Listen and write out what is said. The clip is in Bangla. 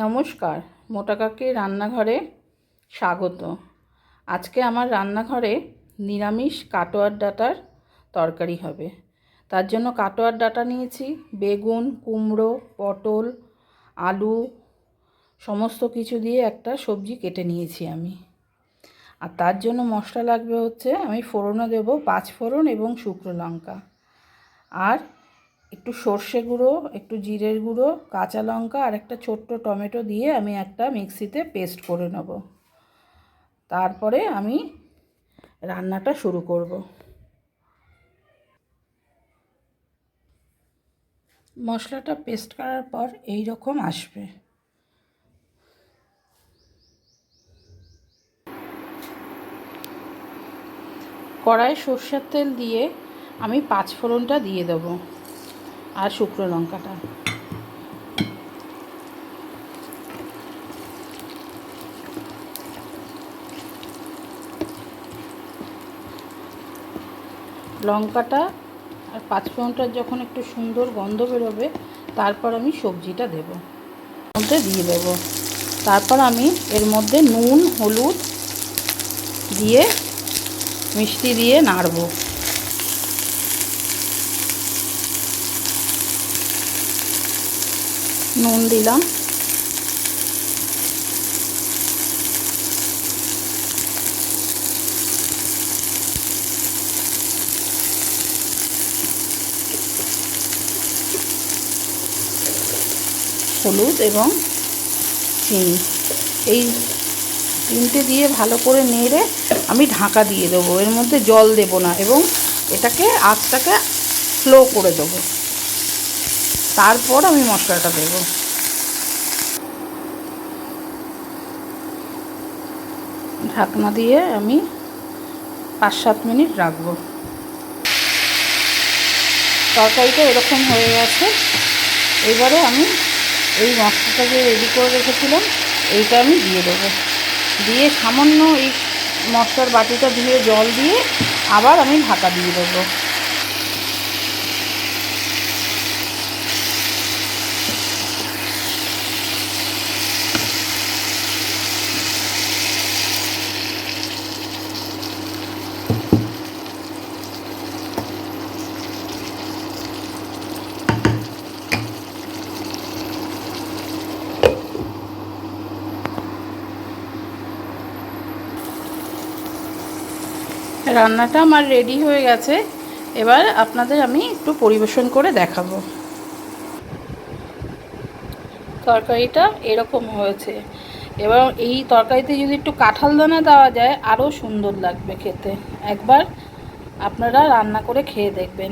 নমস্কার, মোটা কাকির রান্নাঘরে স্বাগত। আজকে আমার রান্নাঘরে নিরামিষ কাটোয়ার ডাঁটার তরকারি হবে। তার জন্য কাটোয়ার ডাঁটা নিয়েছি, বেগুন, কুমড়ো, পটল, আলু সমস্ত কিছু দিয়ে একটা সবজি কেটে নিয়েছি আমি। আর তার জন্য মশলা লাগবে হচ্ছে, আমি ফোড়নে দেব 5 ফোড়ন এবং শুকনো লঙ্কা, আর একটু সর্ষে গুঁড়ো, একটু জিরের গুঁড়ো, কাঁচা লঙ্কা আর একটা ছোট্ট টমেটো দিয়ে আমি একটা মিক্সিতে পেস্ট করে নেব। তারপরে আমি রান্নাটা শুরু করব। মশলাটা পেস্ট করার পর এই রকম আসবে। কড়াই সর্ষের তেল দিয়ে আমি 5 ফোড়নটা দিয়ে দেবো আর শুকনো লঙ্কাটা। লঙ্কাটা আর 5 ফোড়নটার যখন একটু সুন্দর গন্ধ বেরোবে, তারপর আমি সবজিটা দেবো, মধ্যে দিয়ে দেবো। তারপর আমি এর মধ্যে নুন, হলুদ দিয়ে মিষ্টি দিয়ে নাড়ব। নুন দিলাম, হলুদ এবং চিনি, এই তিনটে দিয়ে ভালো করে নেড়ে আমি ঢাকা দিয়ে দেবো। এর মধ্যে জল দেব না এবং এটাকে আঁচটাকে স্লো করে দেবো। তারপর আমি মশলাটা দেব। ঢাকনা দিয়ে আমি 5-7 মিনিট রাখবো। তরকারিটা এরকম হয়ে গেছে। এবারে আমি এই মশলাটা যে রেডি করে রেখেছিলাম এইটা আমি দিয়ে দেবো। দিয়ে সামান্য এই মশলার বাটিটা ধুয়ে জল দিয়ে আবার আমি ঢাকা দিয়ে দেবো। রান্নাটা আমার রেডি হয়ে গেছে। এবার আপনাদের আমি একটু পরিবেশন করে দেখাবো। তরকারিটা এরকম হয়েছে। এবার এই তরকারিতে যদি একটু কাঁঠাল দানা দেওয়া যায় আরও সুন্দর লাগবে খেতে। একবার আপনারা রান্না করে খেয়ে দেখবেন।